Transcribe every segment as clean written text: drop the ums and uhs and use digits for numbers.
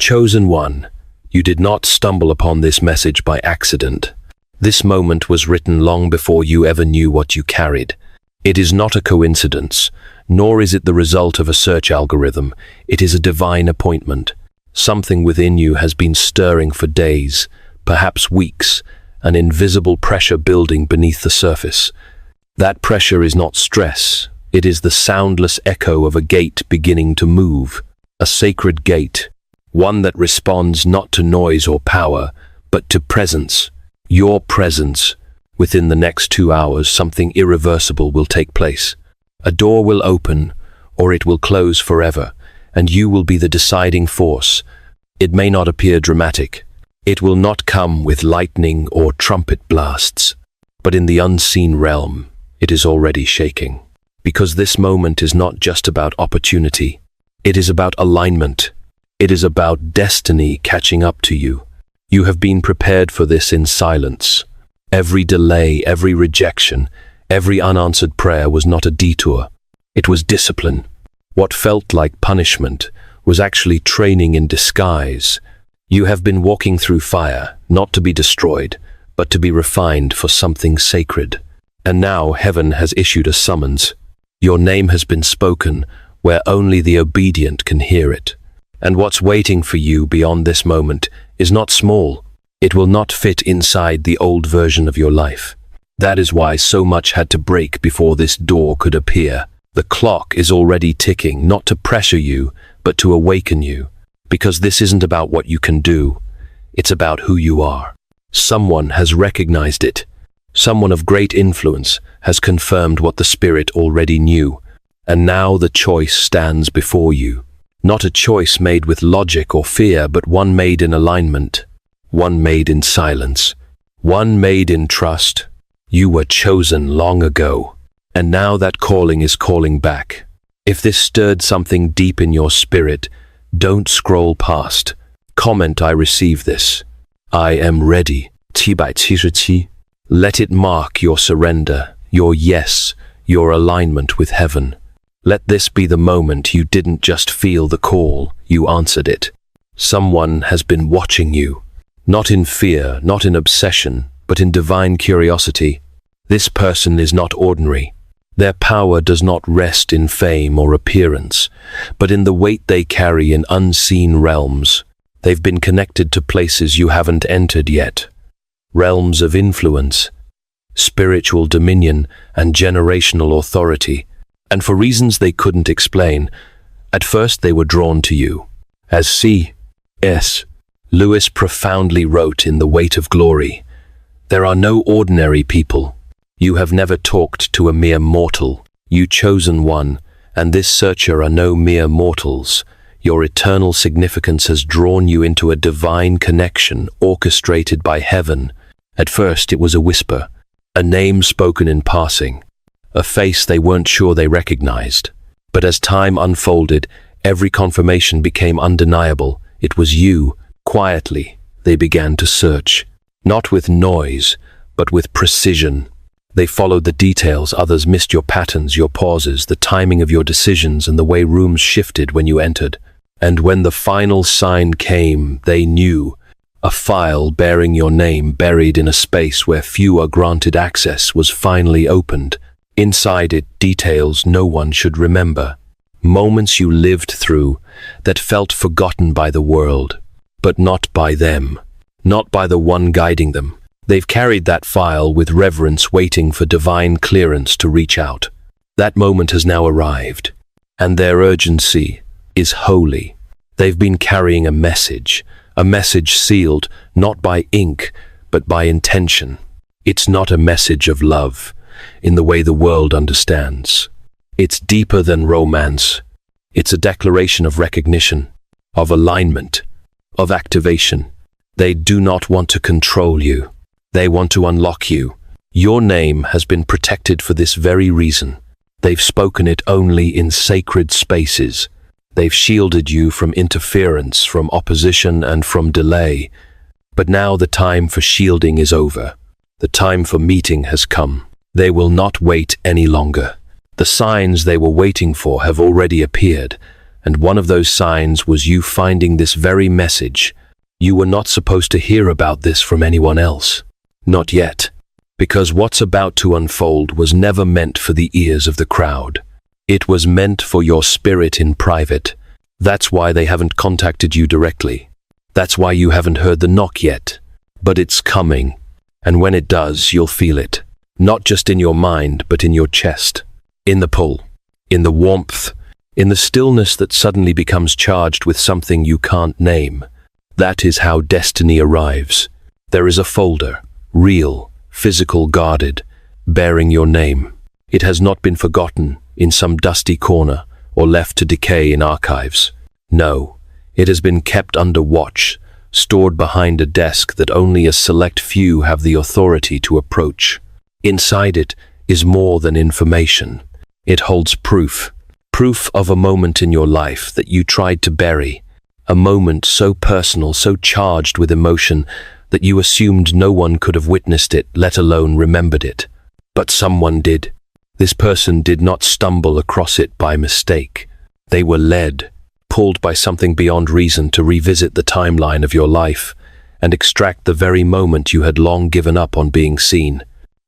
Chosen one, you did not stumble upon this message by accident. This moment was written long before you ever knew what you carried. It is not a coincidence, nor is it the result of a search algorithm. It is a divine appointment. Something within you has been stirring for days, perhaps weeks, an invisible pressure building beneath the surface. That pressure is not stress. It is the soundless echo of a gate beginning to move, a sacred gate, one that responds not to noise or power, but to presence. Your presence. Within the next 2 hours, something irreversible will take place. A door will open, or it will close forever, and you will be the deciding force. It may not appear dramatic. It will not come with lightning or trumpet blasts, but in the unseen realm, it is already shaking. Because this moment is not just about opportunity. It is about alignment. It is about destiny catching up to you. You have been prepared for this in silence. Every delay, every rejection, every unanswered prayer was not a detour. It was discipline. What felt like punishment was actually training in disguise. You have been walking through fire, not to be destroyed, but to be refined for something sacred. And now heaven has issued a summons. Your name has been spoken, where only the obedient can hear it. And what's waiting for you beyond this moment is not small. It will not fit inside the old version of your life. That is why so much had to break before this door could appear. The clock is already ticking, not to pressure you, but to awaken you. Because this isn't about what you can do. It's about who you are. Someone has recognized it. Someone of great influence has confirmed what the Spirit already knew. And now the choice stands before you. Not a choice made with logic or fear, but one made in alignment. One made in silence. One made in trust. You were chosen long ago. And now that calling is calling back. If this stirred something deep in your spirit, don't scroll past. Comment, I receive this. I am ready. 777. Let it mark your surrender, your yes, your alignment with heaven. Let this be the moment you didn't just feel the call, you answered it. Someone has been watching you. Not in fear, not in obsession, but in divine curiosity. This person is not ordinary. Their power does not rest in fame or appearance, but in the weight they carry in unseen realms. They've been connected to places you haven't entered yet. Realms of influence, spiritual dominion, and generational authority. And for reasons they couldn't explain, at first they were drawn to you. As C.S. Lewis profoundly wrote in The Weight of Glory, there are no ordinary people. You have never talked to a mere mortal. You chosen one, and this searcher are no mere mortals. Your eternal significance has drawn you into a divine connection orchestrated by heaven. At first it was a whisper, a name spoken in passing, a face they weren't sure they recognized. But as time unfolded, every confirmation became undeniable. It was you. Quietly, they began to search, not with noise, but with precision. They followed the details. Others missed your patterns, your pauses, the timing of your decisions, and the way rooms shifted when you entered. And when the final sign came, they knew. A file bearing your name buried in a space where few are granted access was finally opened. Inside it, details no one should remember. Moments you lived through that felt forgotten by the world, but not by them, not by the one guiding them. They've carried that file with reverence, waiting for divine clearance to reach out. That moment has now arrived, and their urgency is holy. They've been carrying a message sealed not by ink, but by intention. It's not a message of love in the way the world understands. It's deeper than romance. It's a declaration of recognition, of alignment, of activation. They do not want to control you. They want to unlock you. Your name has been protected for this very reason. They've spoken it only in sacred spaces. They've shielded you from interference, from opposition, and from delay. But now the time for shielding is over. The time for meeting has come. They will not wait any longer. The signs they were waiting for have already appeared. And one of those signs was you finding this very message. You were not supposed to hear about this from anyone else. Not yet. Because what's about to unfold was never meant for the ears of the crowd. It was meant for your spirit in private. That's why they haven't contacted you directly. That's why you haven't heard the knock yet. But it's coming. And when it does, you'll feel it. Not just in your mind, but in your chest. In the pull. In the warmth. In the stillness that suddenly becomes charged with something you can't name. That is how destiny arrives. There is a folder, real, physical, guarded, bearing your name. It has not been forgotten in some dusty corner or left to decay in archives. No, it has been kept under watch, stored behind a desk that only a select few have the authority to approach. Inside it is more than information. It holds proof. Proof of a moment in your life that you tried to bury. A moment so personal, so charged with emotion, that you assumed no one could have witnessed it, let alone remembered it. But someone did. This person did not stumble across it by mistake. They were led, pulled by something beyond reason to revisit the timeline of your life and extract the very moment you had long given up on being seen.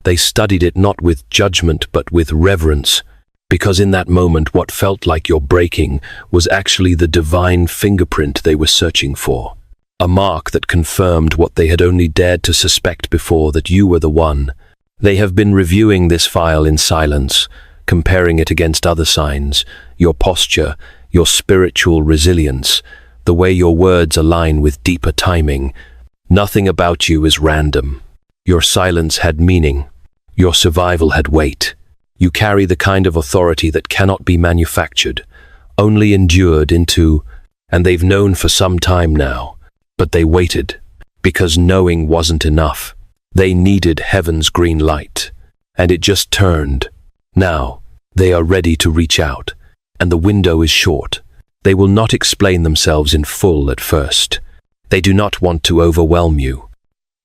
They studied it not with judgment but with reverence, because in that moment what felt like your breaking was actually the divine fingerprint they were searching for. A mark that confirmed what they had only dared to suspect before, that you were the one. They have been reviewing this file in silence, comparing it against other signs, your posture, your spiritual resilience, the way your words align with deeper timing. Nothing about you is random. Your silence had meaning. Your survival had weight. You carry the kind of authority that cannot be manufactured, only endured into, and they've known for some time now. But they waited, because knowing wasn't enough. They needed heaven's green light, and it just turned. Now, they are ready to reach out, and the window is short. They will not explain themselves in full at first. They do not want to overwhelm you.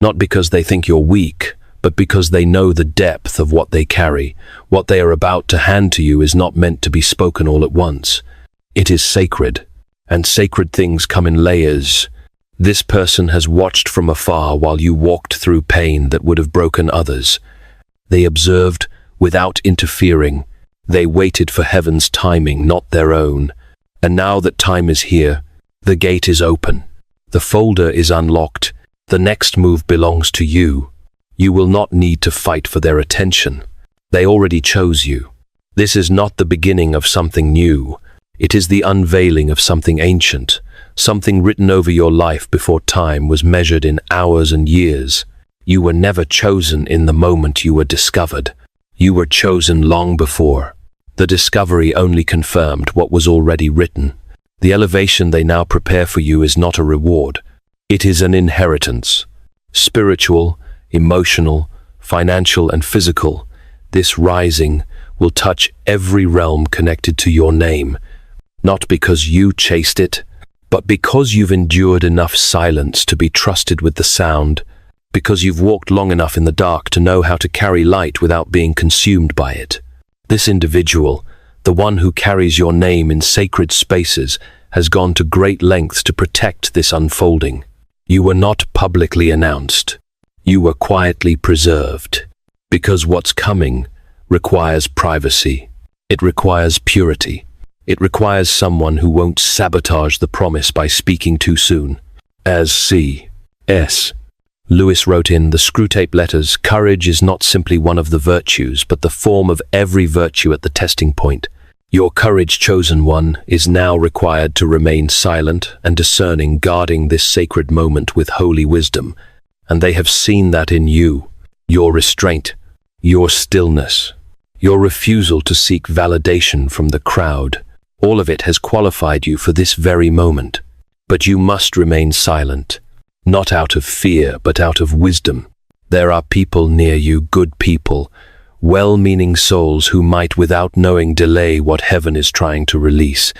Not because they think you're weak, but because they know the depth of what they carry. What they are about to hand to you is not meant to be spoken all at once. It is sacred, and sacred things come in layers. This person has watched from afar while you walked through pain that would have broken others. They observed without interfering. They waited for heaven's timing, not their own. And now that time is here, the gate is open. The folder is unlocked. The next move belongs to you. You will not need to fight for their attention. They already chose you. This is not the beginning of something new. It is the unveiling of something ancient, something written over your life before time was measured in hours and years. You were never chosen in the moment you were discovered. You were chosen long before. The discovery only confirmed what was already written. The elevation they now prepare for you is not a reward. It is an inheritance. Spiritual, emotional, financial, and physical. This rising will touch every realm connected to your name, not because you chased it, but because you've endured enough silence to be trusted with the sound, because you've walked long enough in the dark to know how to carry light without being consumed by it. This individual, the one who carries your name in sacred spaces, has gone to great lengths to protect this unfolding. You were not publicly announced. You were quietly preserved, because what's coming requires privacy. It requires purity. It requires someone who won't sabotage the promise by speaking too soon. As C.S. Lewis wrote in the Screwtape Letters, courage is not simply one of the virtues, but the form of every virtue at the testing point. Your courage, chosen one, is now required to remain silent and discerning, guarding this sacred moment with holy wisdom. And they have seen that in you. Your restraint, your stillness, your refusal to seek validation from the crowd. All of it has qualified you for this very moment. But you must remain silent, not out of fear, but out of wisdom. There are people near you, good people, well-meaning souls who might, without knowing, delay what heaven is trying to release.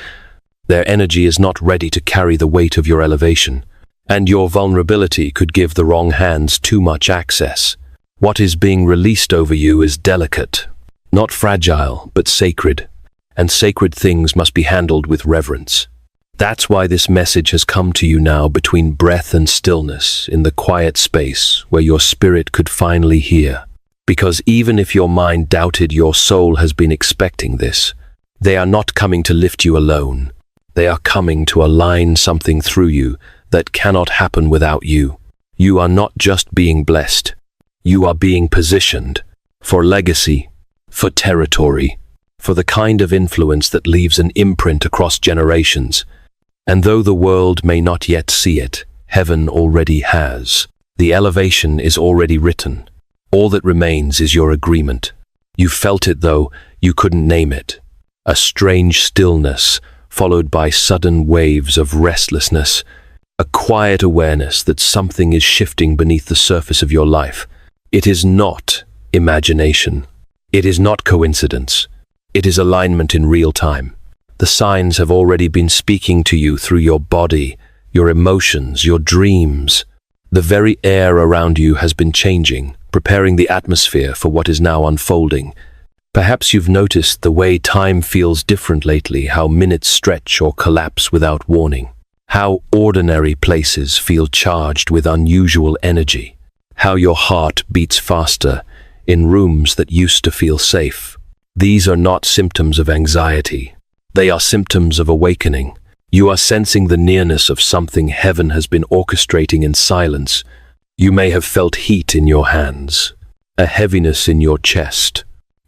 Their energy is not ready to carry the weight of your elevation, and your vulnerability could give the wrong hands too much access. What is being released over you is delicate, not fragile, but sacred. and sacred things must be handled with reverence. That's why this message has come to you now between breath and stillness, in the quiet space where your spirit could finally hear. Because even if your mind doubted, your soul has been expecting this. They are not coming to lift you alone. They are coming to align something through you that cannot happen without you. You are not just being blessed. You are being positioned for legacy, for territory, for the kind of influence that leaves an imprint across generations. And though the world may not yet see it, heaven already has. The elevation is already written. All that remains is your agreement. You felt it, though you couldn't name it. A strange stillness, followed by sudden waves of restlessness. A quiet awareness that something is shifting beneath the surface of your life. It is not imagination. It is not coincidence. It is alignment in real time. The signs have already been speaking to you through your body, your emotions, your dreams. The very air around you has been changing, preparing the atmosphere for what is now unfolding. Perhaps you've noticed the way time feels different lately, how minutes stretch or collapse without warning. How ordinary places feel charged with unusual energy. How your heart beats faster in rooms that used to feel safe. These are not symptoms of anxiety. They are symptoms of awakening. You are sensing the nearness of something heaven has been orchestrating in silence. You may have felt heat in your hands, a heaviness in your chest,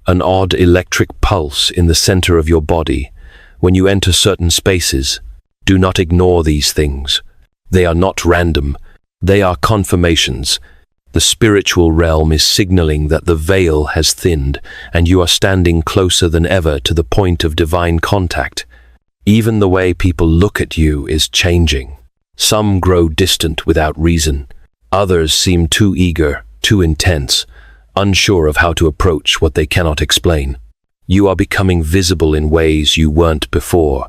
an odd electric pulse in the center of your body. When you enter certain spaces, do not ignore these things. They are not random. They are confirmations. The spiritual realm is signaling that the veil has thinned, and you are standing closer than ever to the point of divine contact. Even the way people look at you is changing. Some grow distant without reason. Others seem too eager, too intense, unsure of how to approach what they cannot explain. You are becoming visible in ways you weren't before.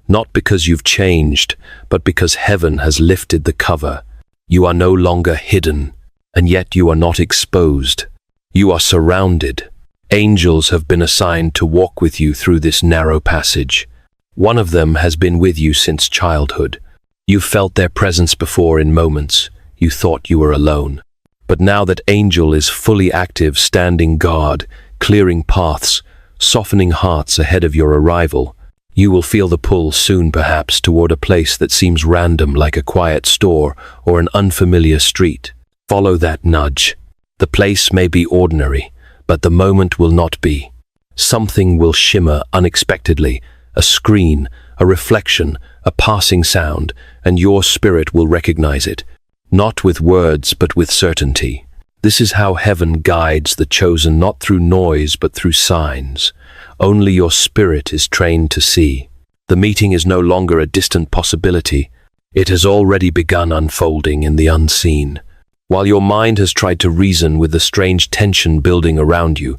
Not because you've changed, but because heaven has lifted the cover. You are no longer hidden, and yet you are not exposed. You are surrounded. Angels have been assigned to walk with you through this narrow passage. One of them has been with you since childhood. You felt their presence before in moments you thought you were alone. But now that angel is fully active, standing guard, clearing paths, softening hearts ahead of your arrival, you will feel the pull soon, perhaps, toward a place that seems random, like a quiet store or an unfamiliar street. Follow that nudge. The place may be ordinary, but the moment will not be. Something will shimmer unexpectedly, a screen, a reflection, a passing sound, and your spirit will recognize it, not with words but with certainty. This is how heaven guides the chosen, not through noise but through signs. Only your spirit is trained to see. The meeting is no longer a distant possibility. It has already begun unfolding in the unseen. While your mind has tried to reason with the strange tension building around you,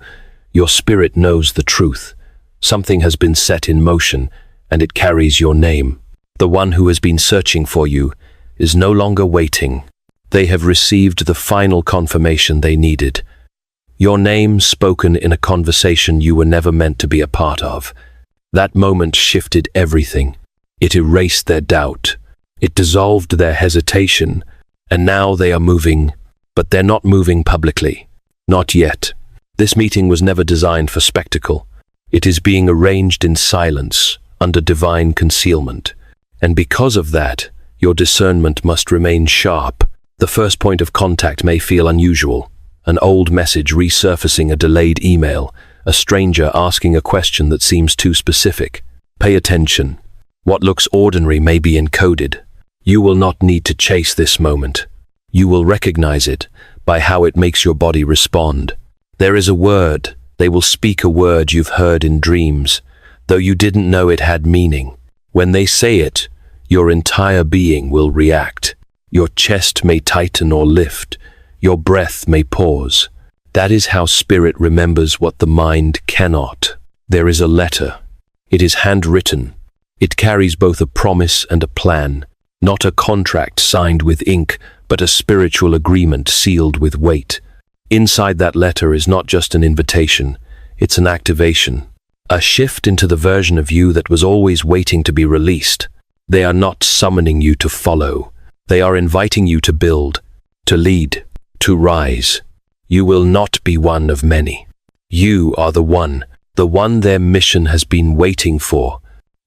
your spirit knows the truth. Something has been set in motion, and it carries your name. The one who has been searching for you is no longer waiting. They have received the final confirmation they needed. Your name spoken in a conversation you were never meant to be a part of. That moment shifted everything. It erased their doubt. It dissolved their hesitation. And now they are moving, but they're not moving publicly. Not yet. This meeting was never designed for spectacle. It is being arranged in silence, under divine concealment. And because of that, your discernment must remain sharp. The first point of contact may feel unusual. An old message resurfacing, a delayed email, a stranger asking a question that seems too specific. Pay attention. What looks ordinary may be encoded. You will not need to chase this moment. You will recognize it by how it makes your body respond. There is a word. They will speak a word you've heard in dreams, though you didn't know it had meaning. When they say it, your entire being will react. Your chest may tighten or lift. Your breath may pause. That is how spirit remembers what the mind cannot. There is a letter. It is handwritten. It carries both a promise and a plan. Not a contract signed with ink, but a spiritual agreement sealed with weight. Inside that letter is not just an invitation, it's an activation. A shift into the version of you that was always waiting to be released. They are not summoning you to follow. They are inviting you to build, to lead, to rise. You will not be one of many. You are the one their mission has been waiting for,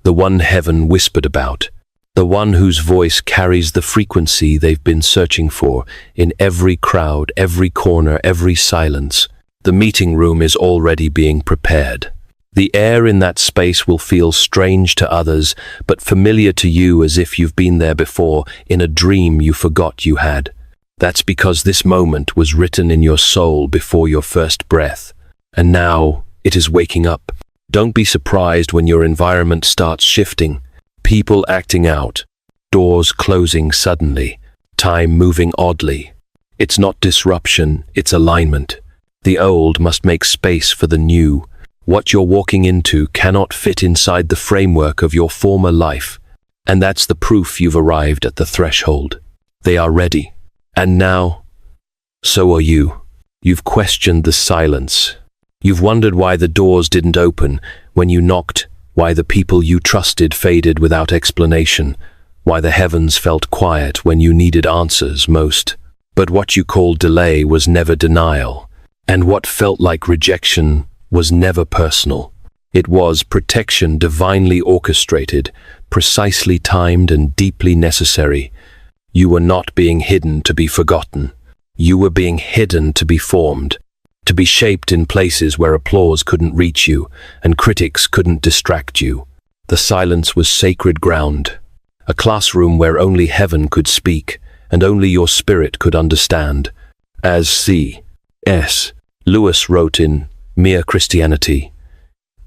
the one heaven whispered about, the one whose voice carries the frequency they've been searching for in every crowd, every corner, every silence. The meeting room is already being prepared. The air in that space will feel strange to others, but familiar to you as if you've been there before, in a dream you forgot you had. That's because this moment was written in your soul before your first breath. And now it is waking up. Don't be surprised when your environment starts shifting. People acting out, doors closing suddenly, time moving oddly. It's not disruption, it's alignment. The old must make space for the new. What you're walking into cannot fit inside the framework of your former life. And that's the proof you've arrived at the threshold. They are ready. And now, so are you. You've questioned the silence. You've wondered why the doors didn't open when you knocked, why the people you trusted faded without explanation, why the heavens felt quiet when you needed answers most. But what you called delay was never denial, and what felt like rejection was never personal. It was protection divinely orchestrated, precisely timed and deeply necessary. You were not being hidden to be forgotten. You were being hidden to be formed, to be shaped in places where applause couldn't reach you and critics couldn't distract you. The silence was sacred ground, a classroom where only heaven could speak and only your spirit could understand. As C.S. Lewis wrote in Mere Christianity,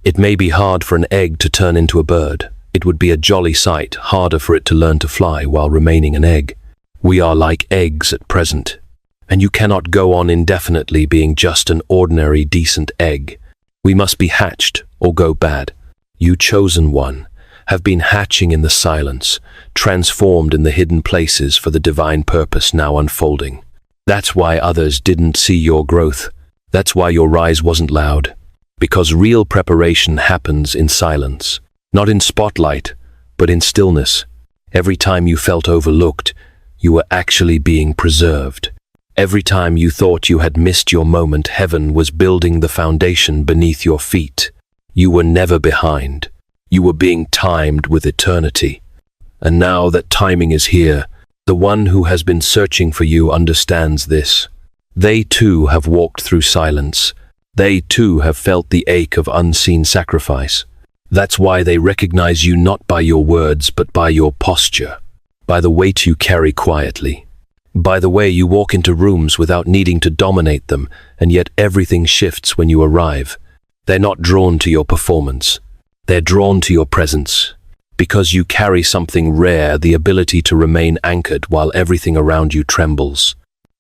"It may be hard for an egg to turn into a bird. It would be a jolly sight harder for it to learn to fly while remaining an egg. We are like eggs at present, and you cannot go on indefinitely being just an ordinary decent egg. We must be hatched or go bad. You chosen one have been hatching in the silence, transformed in the hidden places for the divine purpose now unfolding. That's why others didn't see your growth. That's why your rise wasn't loud. Because real preparation happens in silence, not in spotlight, but in stillness. Every time you felt overlooked, you were actually being preserved. Every time you thought you had missed your moment, heaven was building the foundation beneath your feet. You were never behind. You were being timed with eternity. And now that timing is here, the one who has been searching for you understands this. They too have walked through silence. They too have felt the ache of unseen sacrifice. That's why they recognize you not by your words, but by your posture, by the weight you carry quietly, by the way you walk into rooms without needing to dominate them, and yet everything shifts when you arrive. They're not drawn to your performance. They're drawn to your presence, because you carry something rare, the ability to remain anchored while everything around you trembles.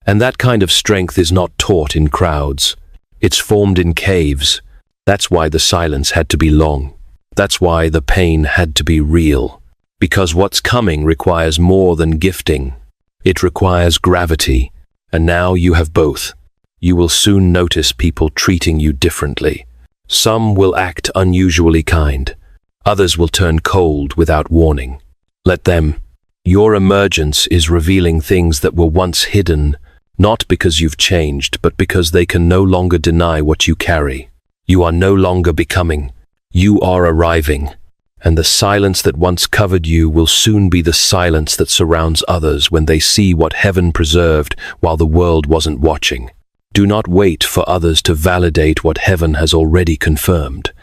And that kind of strength is not taught in crowds. It's formed in caves. That's why the silence had to be long. That's why the pain had to be real. Because what's coming requires more than gifting. It requires gravity. And now you have both. You will soon notice people treating you differently. Some will act unusually kind. Others will turn cold without warning. Let them. Your emergence is revealing things that were once hidden, not because you've changed, but because they can no longer deny what you carry. You are no longer becoming. You are arriving. And the silence that once covered you will soon be the silence that surrounds others when they see what heaven preserved while the world wasn't watching. Do not wait for others to validate what heaven has already confirmed.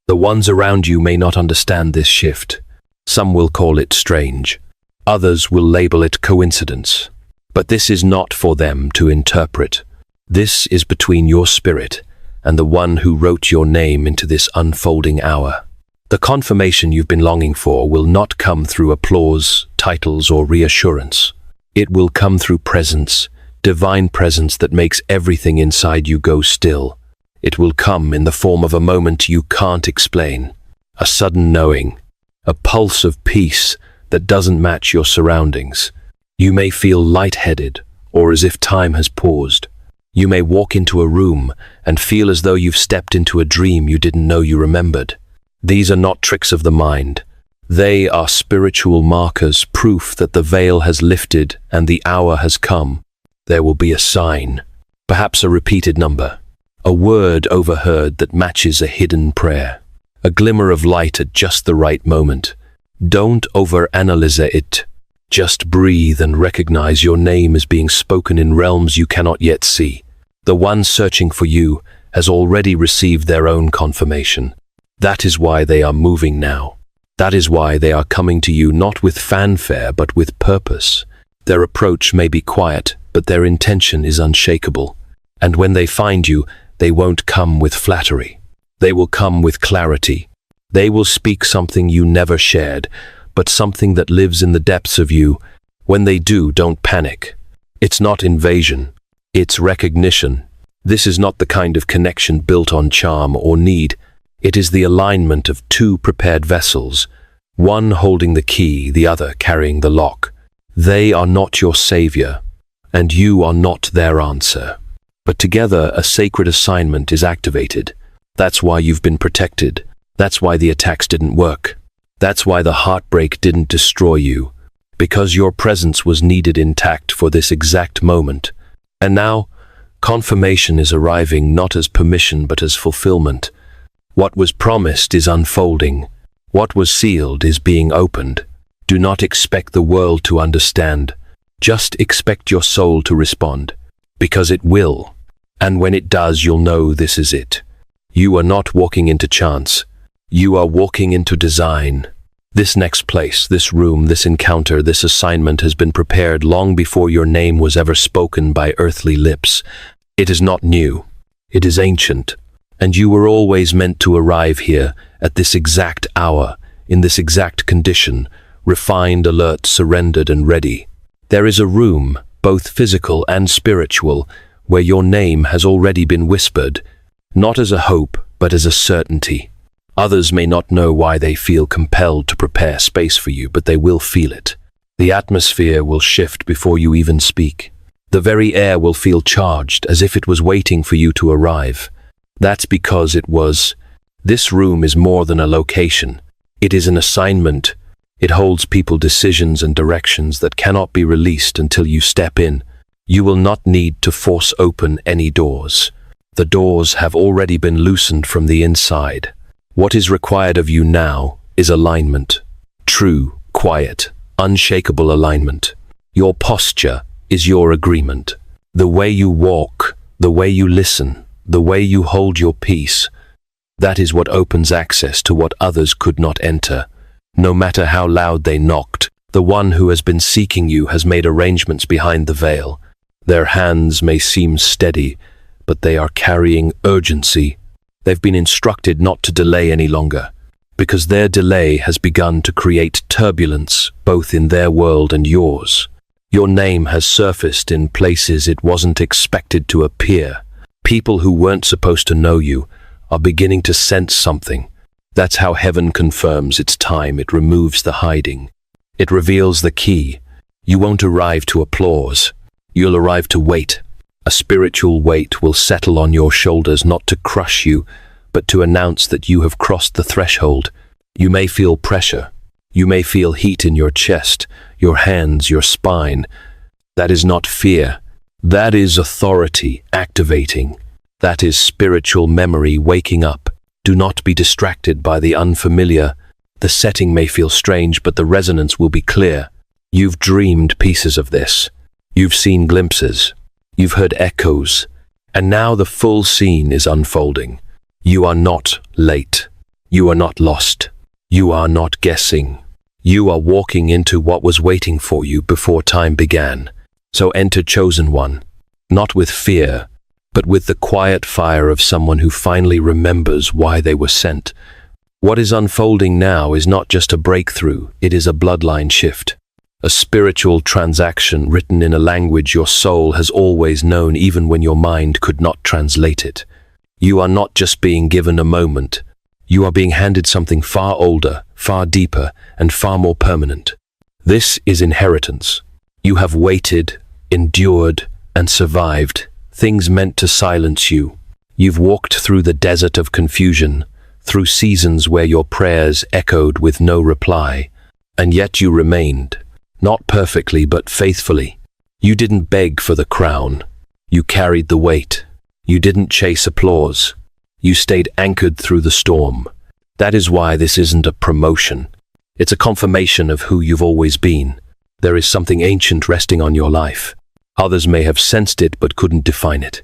The ones around you may not understand this shift. Some will call it strange. Others will label it coincidence. But this is not for them to interpret. This is between your spirit and the one who wrote your name into this unfolding hour. The confirmation you've been longing for will not come through applause, titles, or reassurance. It will come through presence, divine presence that makes everything inside you go still. It will come in the form of a moment you can't explain, a sudden knowing, a pulse of peace that doesn't match your surroundings. You may feel lightheaded or as if time has paused. You may walk into a room and feel as though you've stepped into a dream you didn't know you remembered. These are not tricks of the mind. They are spiritual markers, proof that the veil has lifted and the hour has come. There will be a sign, perhaps a repeated number, a word overheard that matches a hidden prayer, a glimmer of light at just the right moment. Don't overanalyze it. Just breathe and recognize your name is being spoken in realms you cannot yet see. The one searching for you has already received their own confirmation. That is why they are moving now. That is why they are coming to you not with fanfare but with purpose. Their approach may be quiet, but their intention is unshakable. And when they find you, they won't come with flattery. They will come with clarity. They will speak something you never shared, but something that lives in the depths of you. When they do, don't panic. It's not invasion. It's recognition. This is not the kind of connection built on charm or need. It is the alignment of two prepared vessels, one holding the key, the other carrying the lock. They are not your savior, and you are not their answer. But together, a sacred assignment is activated. That's why you've been protected. That's why the attacks didn't work. That's why the heartbreak didn't destroy you, because your presence was needed intact for this exact moment. And now, confirmation is arriving not as permission but as fulfillment. What was promised is unfolding. What was sealed is being opened. Do not expect the world to understand. Just expect your soul to respond, because it will. And when it does, you'll know this is it. You are not walking into chance. You are walking into design. This next place, this room, this encounter, this assignment has been prepared long before your name was ever spoken by earthly lips. It is not new. It is ancient. And you were always meant to arrive here at this exact hour, in this exact condition, refined, alert, surrendered, and ready. There is a room, both physical and spiritual, where your name has already been whispered, not as a hope, but as a certainty. Others may not know why they feel compelled to prepare space for you, but they will feel it. The atmosphere will shift before you even speak. The very air will feel charged, as if it was waiting for you to arrive. That's because it was. This room is more than a location. It is an assignment. It holds people, decisions, and directions that cannot be released until you step in. You will not need to force open any doors. The doors have already been loosened from the inside. What is required of you now is alignment. True, quiet, unshakable alignment. Your posture is your agreement. The way you walk, the way you listen, the way you hold your peace, that is what opens access to what others could not enter. No matter how loud they knocked, the one who has been seeking you has made arrangements behind the veil. Their hands may seem steady, but they are carrying urgency. They've been instructed not to delay any longer, because their delay has begun to create turbulence both in their world and yours. Your name has surfaced in places it wasn't expected to appear. People who weren't supposed to know you are beginning to sense something. That's how heaven confirms its time. It removes the hiding. It reveals the key. You won't arrive to applause. You'll arrive to wait. A spiritual weight will settle on your shoulders, not to crush you, but to announce that you have crossed the threshold. You may feel pressure. You may feel heat in your chest, your hands, your spine. That is not fear. That is authority activating. That is spiritual memory waking up. Do not be distracted by the unfamiliar. The setting may feel strange, but the resonance will be clear. You've dreamed pieces of this. You've seen glimpses. You've heard echoes. And now the full scene is unfolding. You are not late. You are not lost. You are not guessing. You are walking into what was waiting for you before time began. So enter, chosen one, not with fear, but with the quiet fire of someone who finally remembers why they were sent. What is unfolding now is not just a breakthrough, it is a bloodline shift. A spiritual transaction written in a language your soul has always known even when your mind could not translate it. You are not just being given a moment. You are being handed something far older, far deeper, and far more permanent. This is inheritance. You have waited, endured, and survived. things meant to silence you. You've walked through the desert of confusion, through seasons where your prayers echoed with no reply, and yet you remained, not perfectly but faithfully. You didn't beg for the crown. You carried the weight. You didn't chase applause. You stayed anchored through the storm. That is why this isn't a promotion. It's a confirmation of who you've always been. There is something ancient resting on your life. Others may have sensed it but couldn't define it.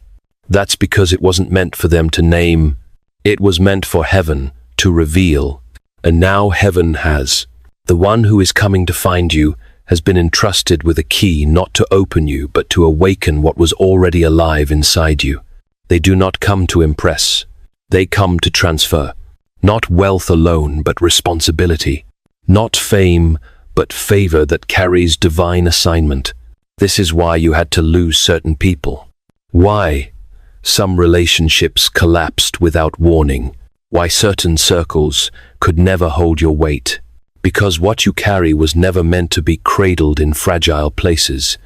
That's because it wasn't meant for them to name. It was meant for heaven to reveal. And now heaven has. The one who is coming to find you has been entrusted with a key not to open you but to awaken what was already alive inside you. They do not come to impress. They come to transfer. Not wealth alone but responsibility. Not fame but favor that carries divine assignment. This is why you had to lose certain people. Why some relationships collapsed without warning. Why certain circles could never hold your weight. Because what you carry was never meant to be cradled in fragile places.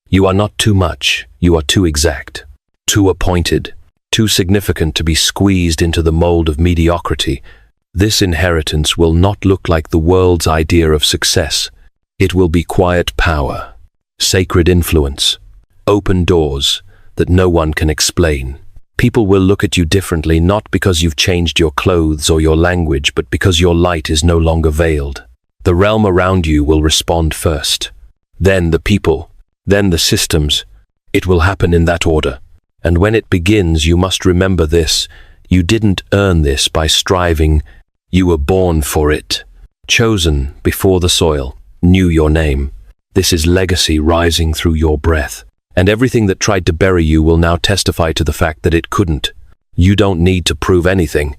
You are not too much, you are too exact, too appointed, too significant to be squeezed into the mold of mediocrity. This inheritance will not look like the world's idea of success. It will be quiet power, sacred influence, open doors that no one can explain. People will look at you differently not because you've changed your clothes or your language, but because your light is no longer veiled. The realm around you will respond first, then the people, then the systems. It will happen in that order. And when it begins, you must remember this. You didn't earn this by striving. You were born for it. Chosen before the soil knew your name. This is legacy rising through your breath. And everything that tried to bury you will now testify to the fact that it couldn't. You don't need to prove anything.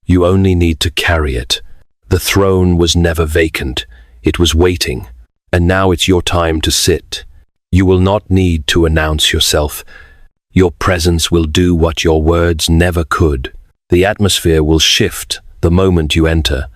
You only need to carry it. The throne was never vacant. It was waiting. And now it's your time to sit. You will not need to announce yourself. Your presence will do what your words never could. The atmosphere will shift the moment you enter,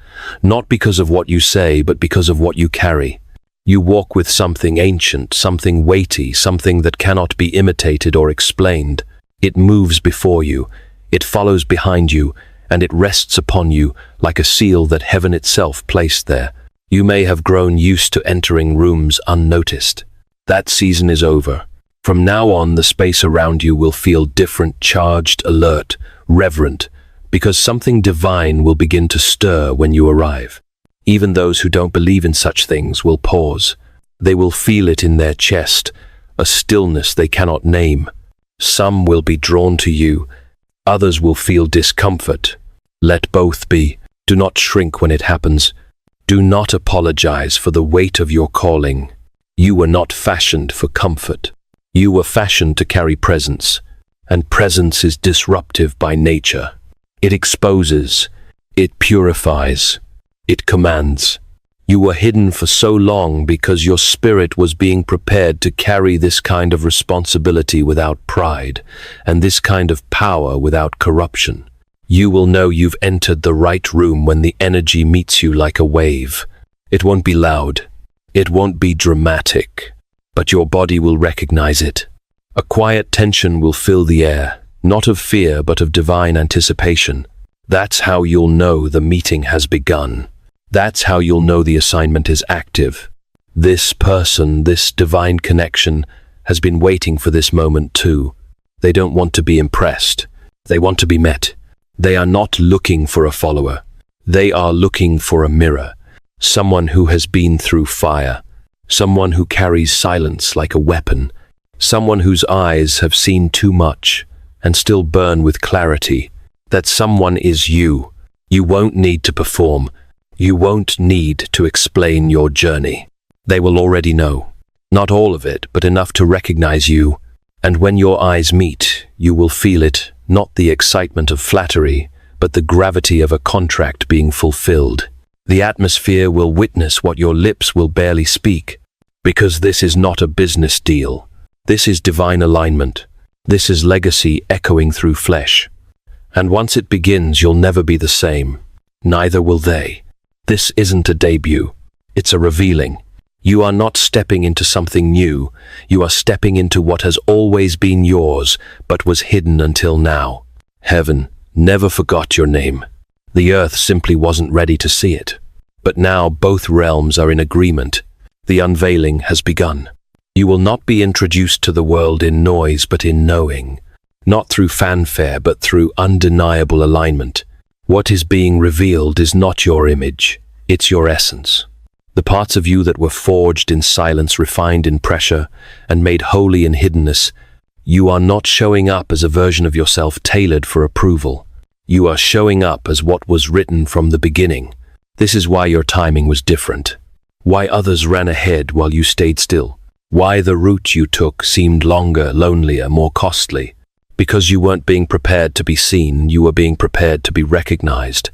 not because of what you say, but because of what you carry. You walk with something ancient, something weighty, something that cannot be imitated or explained. It moves before you, it follows behind you, and it rests upon you like a seal that heaven itself placed there. You may have grown used to entering rooms unnoticed. That season is over. From now on, the space around you will feel different, charged, alert, reverent, because something divine will begin to stir when you arrive. Even those who don't believe in such things will pause. They will feel it in their chest, a stillness they cannot name. Some will be drawn to you, others will feel discomfort. Let both be. Do not shrink when it happens. Do not apologize for the weight of your calling. You were not fashioned for comfort. You were fashioned to carry presence, and presence is disruptive by nature. It exposes, it purifies, it commands. You were hidden for so long because your spirit was being prepared to carry this kind of responsibility without pride, and this kind of power without corruption. You will know you've entered the right room when the energy meets you like a wave. It won't be loud. It won't be dramatic. But your body will recognize it. A quiet tension will fill the air, not of fear but of divine anticipation. That's how you'll know the meeting has begun. That's how you'll know the assignment is active. This person, this divine connection, has been waiting for this moment too. They don't want to be impressed. They want to be met. They are not looking for a follower. They are looking for a mirror. Someone who has been through fire. Someone who carries silence like a weapon. Someone whose eyes have seen too much and still burn with clarity. That someone is you. You won't need to perform. You won't need to explain your journey. They will already know. Not all of it, but enough to recognize you. And when your eyes meet, you will feel it, not the excitement of flattery, but the gravity of a contract being fulfilled. The atmosphere will witness what your lips will barely speak, because this is not a business deal. This is divine alignment. This is legacy echoing through flesh. And once it begins, you'll never be the same. Neither will they. This isn't a debut. It's a revealing. You are not stepping into something new. You are stepping into what has always been yours, but was hidden until now. Heaven never forgot your name. The earth simply wasn't ready to see it. But now both realms are in agreement. The unveiling has begun. You will not be introduced to the world in noise, but in knowing. Not through fanfare, but through undeniable alignment. What is being revealed is not your image, it's your essence. The parts of you that were forged in silence, refined in pressure, and made holy in hiddenness. You are not showing up as a version of yourself tailored for approval. You are showing up as what was written from the beginning. This is why your timing was different. Why others ran ahead while you stayed still. Why the route you took seemed longer, lonelier, more costly. Because you weren't being prepared to be seen, you were being prepared to be recognized.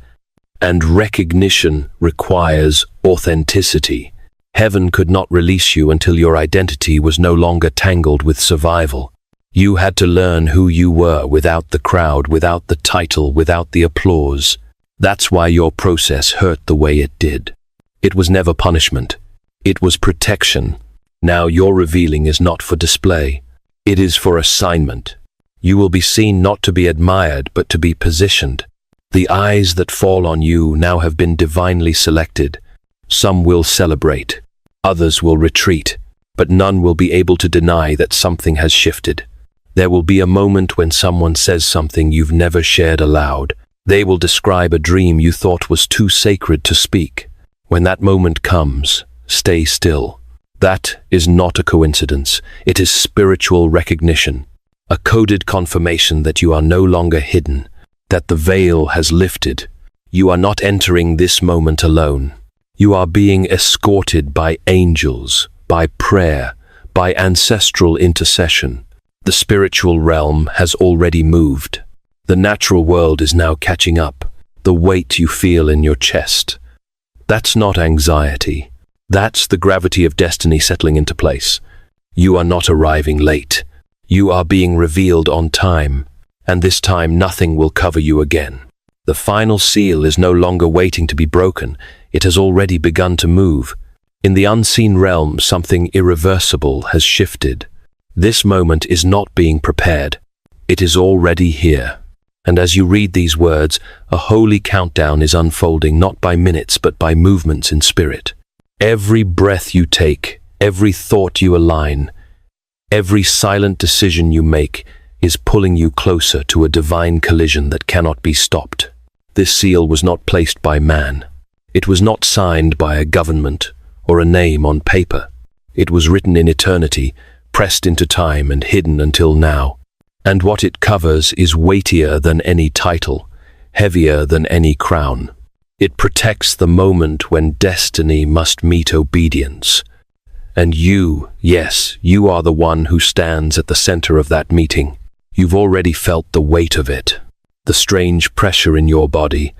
And recognition requires authenticity. Heaven could not release you until your identity was no longer tangled with survival. You had to learn who you were without the crowd, without the title, without the applause. That's why your process hurt the way it did. It was never punishment. It was protection. Now your revealing is not for display. It is for assignment. You will be seen not to be admired, but to be positioned. The eyes that fall on you now have been divinely selected. Some will celebrate, others will retreat, but none will be able to deny that something has shifted. There will be a moment when someone says something you've never shared aloud. They will describe a dream you thought was too sacred to speak. When that moment comes, stay still. That is not a coincidence. It is spiritual recognition. A coded confirmation that you are no longer hidden, that the veil has lifted. You are not entering this moment alone. You are being escorted by angels, by prayer, by ancestral intercession. The spiritual realm has already moved. The natural world is now catching up. The weight you feel in your chest. That's not anxiety. That's the gravity of destiny settling into place. You are not arriving late. You are being revealed on time, and this time nothing will cover you again. The final seal is no longer waiting to be broken. It has already begun to move. In the unseen realm, something irreversible has shifted. This moment is not being prepared. It is already here. And as you read these words, a holy countdown is unfolding, not by minutes, but by movements in spirit. Every breath you take, every thought you align, every silent decision you make is pulling you closer to a divine collision that cannot be stopped. This seal was not placed by man. It was not signed by a government or a name on paper. It was written in eternity, pressed into time and hidden until now. And what it covers is weightier than any title, heavier than any crown. It protects the moment when destiny must meet obedience. And you, yes, you are the one who stands at the center of that meeting. You've already felt the weight of it, the strange pressure in your body,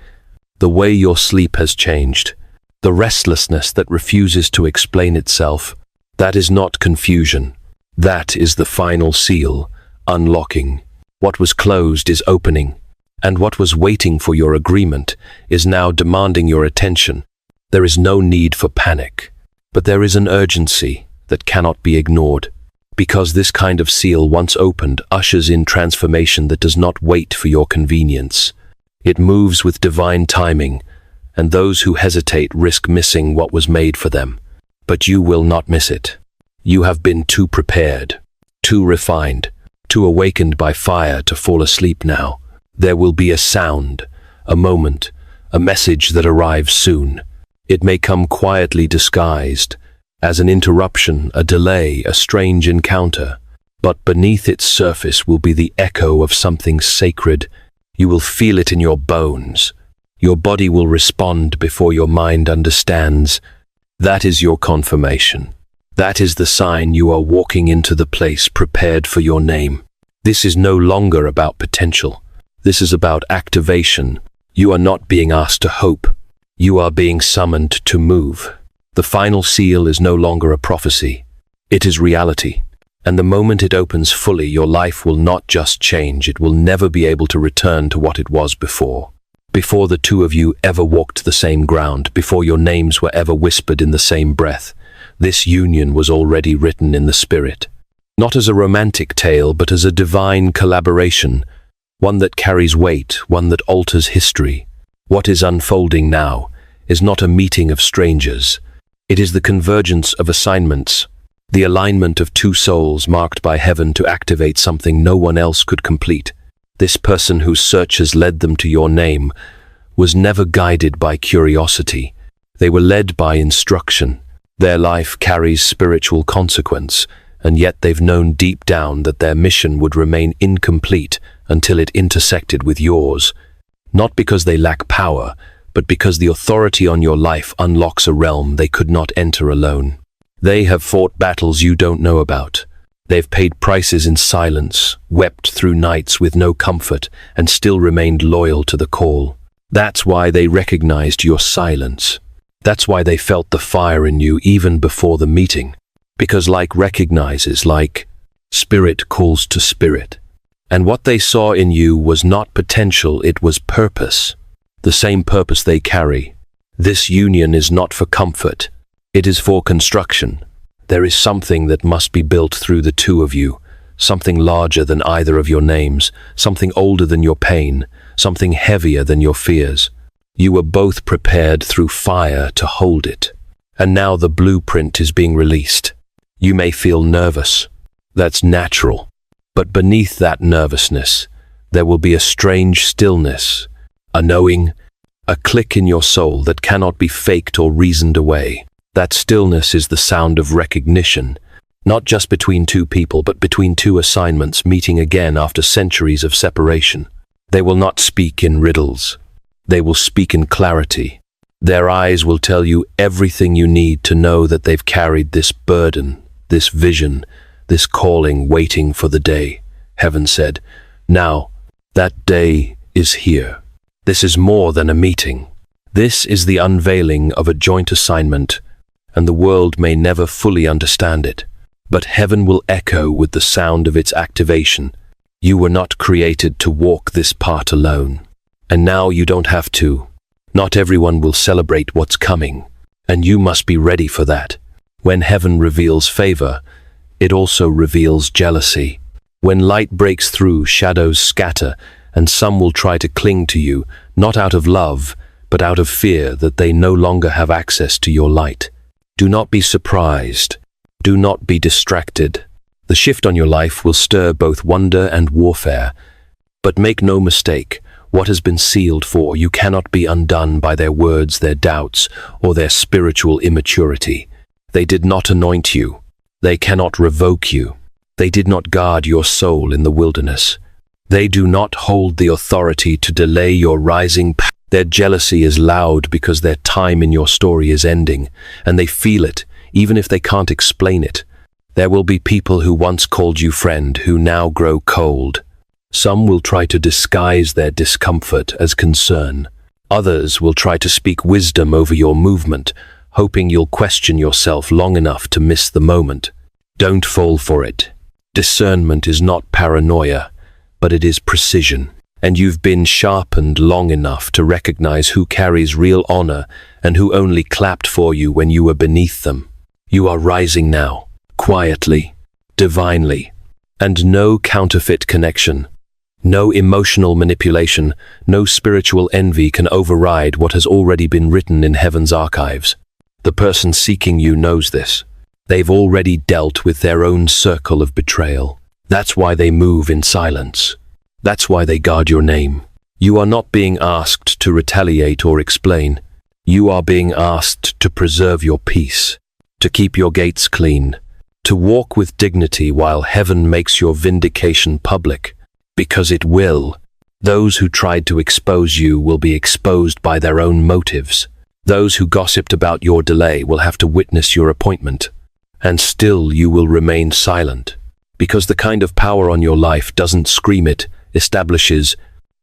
the way your sleep has changed, the restlessness that refuses to explain itself. That is not confusion. That is the final seal, unlocking. What was closed is opening, and what was waiting for your agreement is now demanding your attention. There is no need for panic. But there is an urgency that cannot be ignored, because this kind of seal, once opened, ushers in transformation that does not wait for your convenience. It moves with divine timing, and those who hesitate risk missing what was made for them. But you will not miss it. You have been too prepared, too refined, too awakened by fire to fall asleep now. There will be a sound, a moment, a message that arrives soon. It may come quietly disguised, as an interruption, a delay, a strange encounter, but beneath its surface will be the echo of something sacred. You will feel it in your bones. Your body will respond before your mind understands. That is your confirmation. That is the sign you are walking into the place prepared for your name. This is no longer about potential. This is about activation. You are not being asked to hope. You are being summoned to move. The final seal is no longer a prophecy. It is reality. And the moment it opens fully, your life will not just change, it will never be able to return to what it was before. Before the two of you ever walked the same ground, before your names were ever whispered in the same breath, This union was already written in the spirit. Not as a romantic tale, but as a divine collaboration, one that carries weight, one that alters history. What is unfolding now is not a meeting of strangers. It is the convergence of assignments, the alignment of two souls marked by heaven to activate something no one else could complete. This person whose search has led them to your name was never guided by curiosity. They were led by instruction. Their life carries spiritual consequence, and yet they've known deep down that their mission would remain incomplete until it intersected with yours. Not because they lack power, but because the authority on your life unlocks a realm they could not enter alone. They have fought battles you don't know about. They've paid prices in silence, wept through nights with no comfort, and still remained loyal to the call. That's why they recognized your silence. That's why they felt the fire in you even before the meeting. Because like recognizes like, spirit calls to spirit. And what they saw in you was not potential, it was purpose. The same purpose they carry. This union is not for comfort. It is for construction. There is something that must be built through the two of you. Something larger than either of your names. Something older than your pain. Something heavier than your fears. You were both prepared through fire to hold it. And now the blueprint is being released. You may feel nervous. That's natural. But beneath that nervousness, there will be a strange stillness, a knowing, a click in your soul that cannot be faked or reasoned away. That stillness is the sound of recognition, not just between two people, but between two assignments meeting again after centuries of separation. They will not speak in riddles. They will speak in clarity. Their eyes will tell you everything you need to know that they've carried this burden, this vision, this calling waiting for the day. Heaven said, now, that day is here. This is more than a meeting. This is the unveiling of a joint assignment, and the world may never fully understand it. But heaven will echo with the sound of its activation. You were not created to walk this path alone. And now you don't have to. Not everyone will celebrate what's coming, and you must be ready for that. When heaven reveals favor, it also reveals jealousy. When light breaks through, shadows scatter, and some will try to cling to you, not out of love, but out of fear that they no longer have access to your light. Do not be surprised. Do not be distracted. The shift on your life will stir both wonder and warfare. But make no mistake, what has been sealed for you cannot be undone by their words, their doubts, or their spiritual immaturity. They did not anoint you. They cannot revoke you. They did not guard your soul in the wilderness. They do not hold the authority to delay your rising path. Their jealousy is loud because their time in your story is ending, and they feel it, even if they can't explain it. There will be people who once called you friend who now grow cold. Some will try to disguise their discomfort as concern. Others will try to speak wisdom over your movement, hoping you'll question yourself long enough to miss the moment. Don't fall for it. Discernment is not paranoia, but it is precision. And you've been sharpened long enough to recognize who carries real honor and who only clapped for you when you were beneath them. You are rising now, quietly, divinely, and no counterfeit connection. No emotional manipulation, no spiritual envy can override what has already been written in heaven's archives. The person seeking you knows this. They've already dealt with their own circle of betrayal. That's why they move in silence. That's why they guard your name. You are not being asked to retaliate or explain. You are being asked to preserve your peace, to keep your gates clean, to walk with dignity while heaven makes your vindication public. Because it will. Those who tried to expose you will be exposed by their own motives. Those who gossiped about your delay will have to witness your appointment. And still you will remain silent. Because the kind of power on your life doesn't scream, it establishes.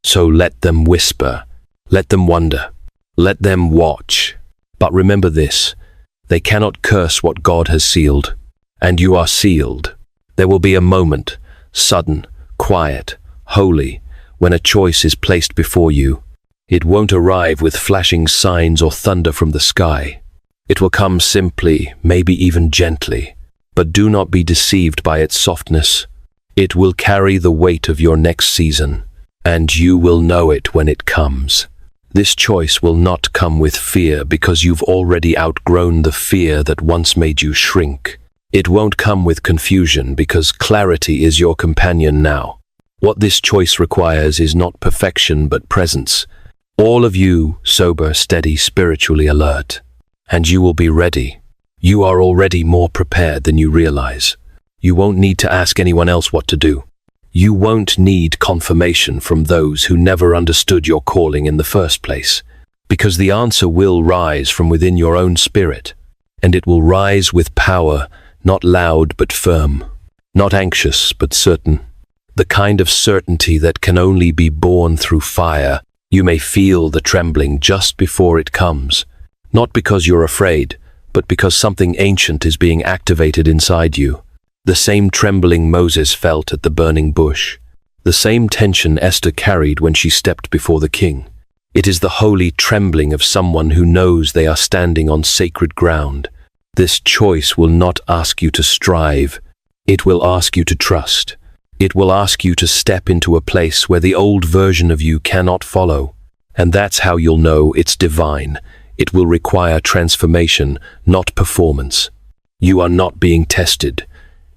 So let them whisper. Let them wonder. Let them watch. But remember this, they cannot curse what God has sealed. And you are sealed. There will be a moment, sudden, quiet, holy, when a choice is placed before you. It won't arrive with flashing signs or thunder from the sky. It will come simply, maybe even gently, but do not be deceived by its softness. It will carry the weight of your next season, and you will know it when it comes. This choice will not come with fear because you've already outgrown the fear that once made you shrink. It won't come with confusion because clarity is your companion now. What this choice requires is not perfection but presence. All of you, sober, steady, spiritually alert. And you will be ready. You are already more prepared than you realize. You won't need to ask anyone else what to do. You won't need confirmation from those who never understood your calling in the first place, because the answer will rise from within your own spirit, and it will rise with power, not loud but firm, not anxious but certain. The kind of certainty that can only be born through fire. You may feel the trembling just before it comes, not because you're afraid, but because something ancient is being activated inside you. The same trembling Moses felt at the burning bush, the same tension Esther carried when she stepped before the king. It is the holy trembling of someone who knows they are standing on sacred ground. This choice will not ask you to strive. It will ask you to trust. It will ask you to step into a place where the old version of you cannot follow. And that's how you'll know it's divine. It will require transformation, not performance. You are not being tested.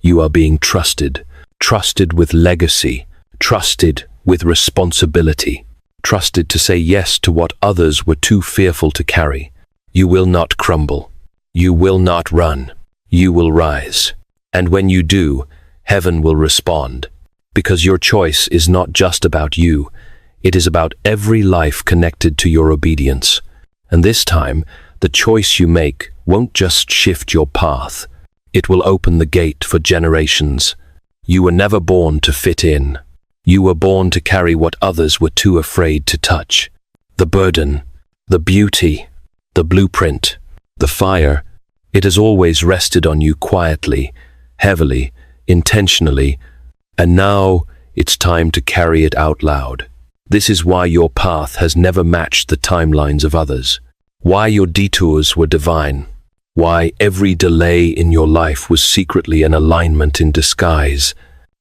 You are being trusted. Trusted with legacy. Trusted with responsibility. Trusted to say yes to what others were too fearful to carry. You will not crumble. You will not run. You will rise. And when you do, heaven will respond. Because your choice is not just about you. It is about every life connected to your obedience. And this time, the choice you make won't just shift your path. It will open the gate for generations. You were never born to fit in. You were born to carry what others were too afraid to touch. The burden, the beauty, the blueprint, the fire, it has always rested on you quietly, heavily, intentionally, and now it's time to carry it out loud. This is why your path has never matched the timelines of others. Why your detours were divine. Why every delay in your life was secretly an alignment in disguise.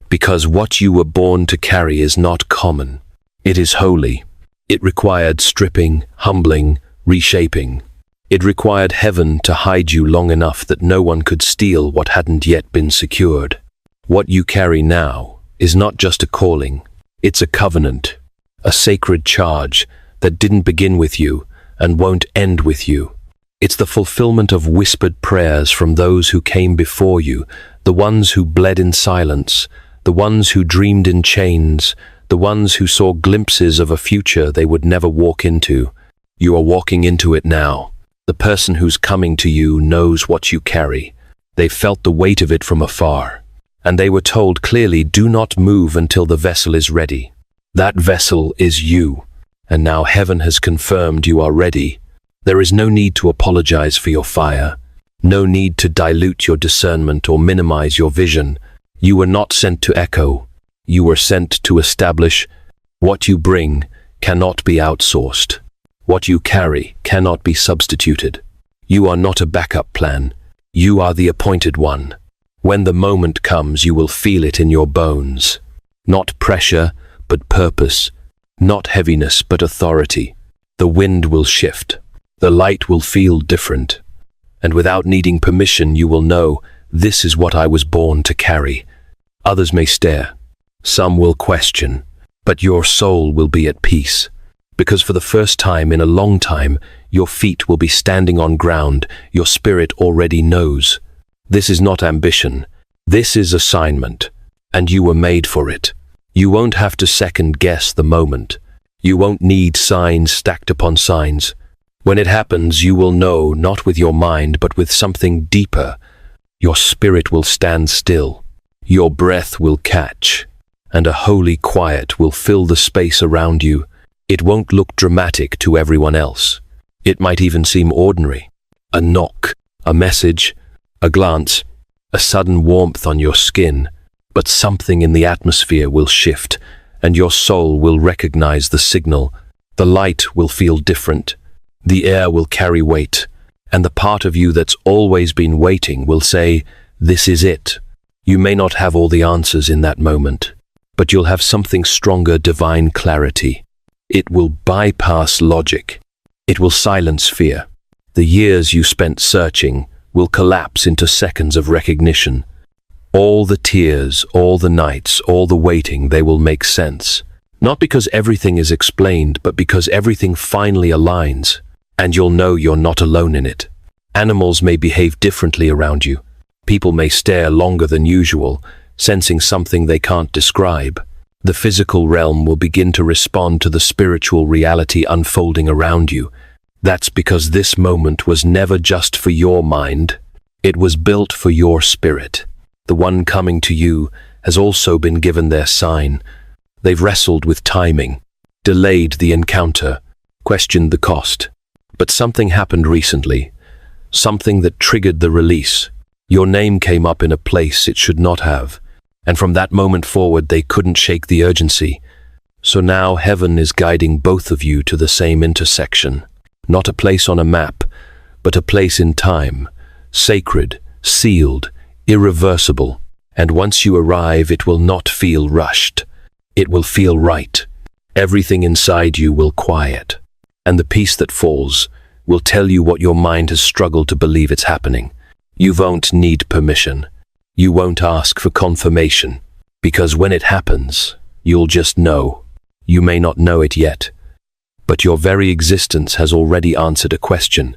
Because what you were born to carry is not common. It is holy. It required stripping, humbling, reshaping. It required heaven to hide you long enough that no one could steal what hadn't yet been secured. What you carry now is not just a calling. It's a covenant. A sacred charge that didn't begin with you and won't end with you. It's the fulfillment of whispered prayers from those who came before you, the ones who bled in silence, the ones who dreamed in chains, the ones who saw glimpses of a future they would never walk into. You are walking into it now. The person who's coming to you knows what you carry. They felt the weight of it from afar, and they were told clearly, do not move until the vessel is ready. That vessel is you, and now heaven has confirmed you are ready. There is no need to apologize for your fire, no need to dilute your discernment or minimize your vision. You were not sent to echo. You were sent to establish. What you bring cannot be outsourced. What you carry cannot be substituted. You are not a backup plan. You are the appointed one. When the moment comes, you will feel it in your bones. Not pressure, but purpose. Not heaviness, but authority. The wind will shift. The light will feel different. And without needing permission, you will know, this is what I was born to carry. Others may stare. Some will question. But your soul will be at peace. Because for the first time in a long time, your feet will be standing on ground your spirit already knows. This is not ambition. This is assignment. And you were made for it. You won't have to second-guess the moment. You won't need signs stacked upon signs. When it happens, you will know, not with your mind, but with something deeper. Your spirit will stand still. Your breath will catch. And a holy quiet will fill the space around you. It won't look dramatic to everyone else. It might even seem ordinary. A knock, a message, a glance, a sudden warmth on your skin. But something in the atmosphere will shift, and your soul will recognize the signal. The light will feel different. The air will carry weight. And the part of you that's always been waiting will say, "This is it." You may not have all the answers in that moment, but you'll have something stronger, divine clarity. It will bypass logic. It will silence fear. The years you spent searching will collapse into seconds of recognition. All the tears, all the nights, all the waiting, they will make sense. Not because everything is explained, but because everything finally aligns, and you'll know you're not alone in it. Animals may behave differently around you. People may stare longer than usual, sensing something they can't describe. The physical realm will begin to respond to the spiritual reality unfolding around you. That's because this moment was never just for your mind. It was built for your spirit. The one coming to you has also been given their sign. They've wrestled with timing, delayed the encounter, questioned the cost. But something happened recently, something that triggered the release. Your name came up in a place it should not have, and from that moment forward they couldn't shake the urgency. So now heaven is guiding both of you to the same intersection. Not a place on a map, but a place in time, sacred, sealed, irreversible. And once you arrive, it will not feel rushed. It will feel right. Everything inside you will quiet. And the peace that falls will tell you what your mind has struggled to believe it's happening. You won't need permission. You won't ask for confirmation. Because when it happens, you'll just know. You may not know it yet, but your very existence has already answered a question.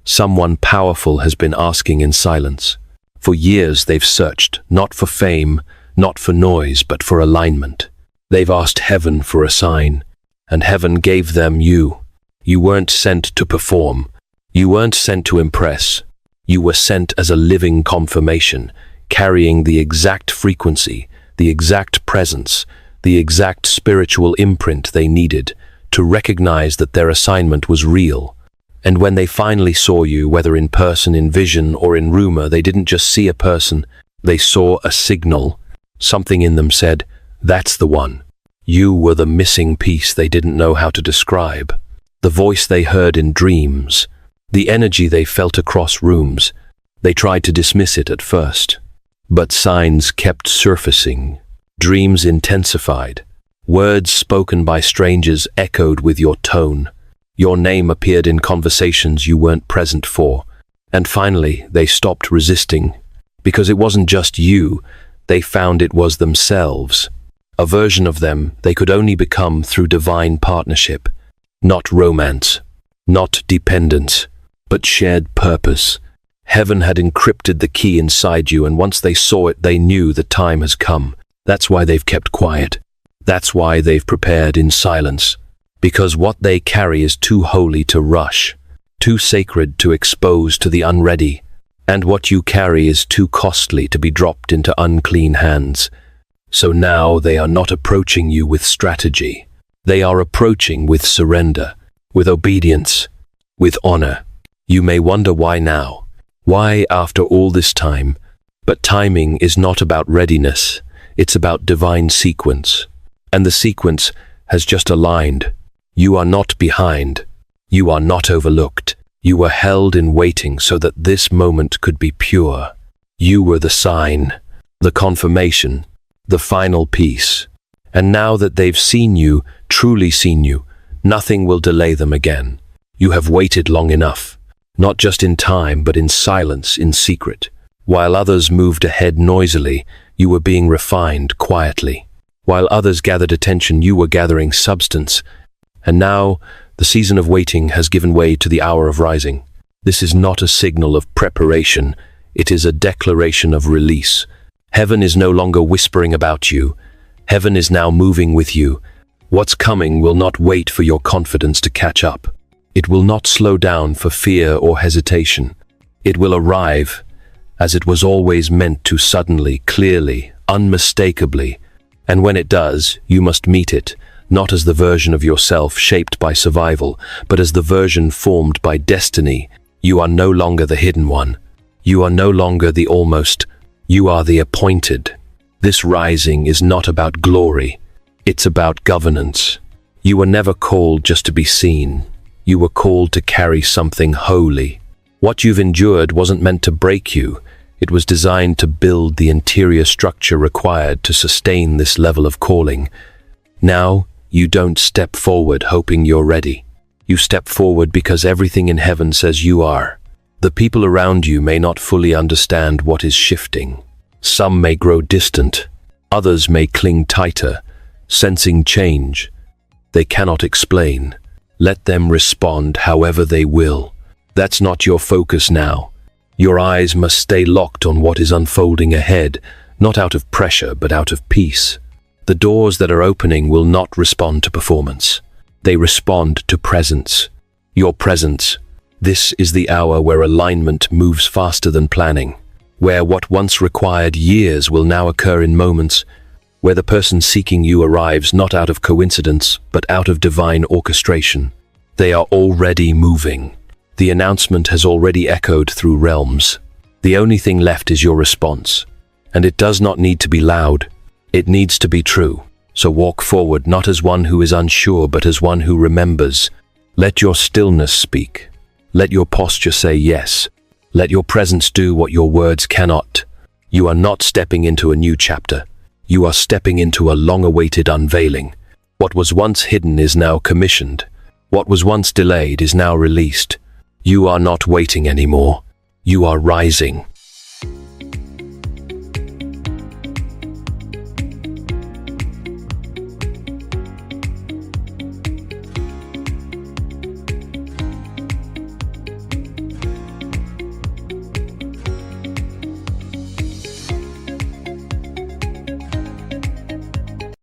Someone powerful has been asking in silence. For years they've searched, not for fame, not for noise, but for alignment. They've asked heaven for a sign, and heaven gave them you. You weren't sent to perform. You weren't sent to impress. You were sent as a living confirmation, carrying the exact frequency, the exact presence, the exact spiritual imprint they needed to recognize that their assignment was real. And when they finally saw you, whether in person, in vision, or in rumor, they didn't just see a person, they saw a signal. Something in them said, "That's the one." You were the missing piece they didn't know how to describe. The voice they heard in dreams, the energy they felt across rooms. They tried to dismiss it at first, but signs kept surfacing. Dreams intensified. Words spoken by strangers echoed with your tone. Your name appeared in conversations you weren't present for. And finally, they stopped resisting. Because it wasn't just you, they found it was themselves. A version of them they could only become through divine partnership. Not romance, not dependence, but shared purpose. Heaven had encrypted the key inside you, and once they saw it, they knew the time has come. That's why they've kept quiet. That's why they've prepared in silence. Because what they carry is too holy to rush, too sacred to expose to the unready, and what you carry is too costly to be dropped into unclean hands. So now they are not approaching you with strategy. They are approaching with surrender, with obedience, with honor. You may wonder why now. Why after all this time? But timing is not about readiness. It's about divine sequence. And the sequence has just aligned. You are not behind. You are not overlooked. You were held in waiting so that this moment could be pure. You were the sign, the confirmation, the final piece. And now that they've seen you, truly seen you, nothing will delay them again. You have waited long enough, not just in time, but in silence, in secret. While others moved ahead noisily, you were being refined quietly. While others gathered attention, you were gathering substance. And now, the season of waiting has given way to the hour of rising. This is not a signal of preparation. It is a declaration of release. Heaven is no longer whispering about you. Heaven is now moving with you. What's coming will not wait for your confidence to catch up. It will not slow down for fear or hesitation. It will arrive as it was always meant to, suddenly, clearly, unmistakably. And when it does, you must meet it, not as the version of yourself shaped by survival, but as the version formed by destiny. You are no longer the hidden one. You are no longer the almost. You are the appointed. This rising is not about glory. It's about governance. You were never called just to be seen. You were called to carry something holy. What you've endured wasn't meant to break you. It was designed to build the interior structure required to sustain this level of calling. Now, you don't step forward hoping you're ready. You step forward because everything in heaven says you are. The people around you may not fully understand what is shifting. Some may grow distant. Others may cling tighter, sensing change. They cannot explain. Let them respond however they will. That's not your focus now. Your eyes must stay locked on what is unfolding ahead, not out of pressure, but out of peace. The doors that are opening will not respond to performance. They respond to presence. Your presence. This is the hour where alignment moves faster than planning, where what once required years will now occur in moments, where the person seeking you arrives not out of coincidence, but out of divine orchestration. They are already moving. The announcement has already echoed through realms. The only thing left is your response. And it does not need to be loud. It needs to be true. So walk forward not as one who is unsure, but as one who remembers. Let your stillness speak. Let your posture say yes. Let your presence do what your words cannot. You are not stepping into a new chapter. You are stepping into a long-awaited unveiling. What was once hidden is now commissioned. What was once delayed is now released. You are not waiting anymore. You are rising.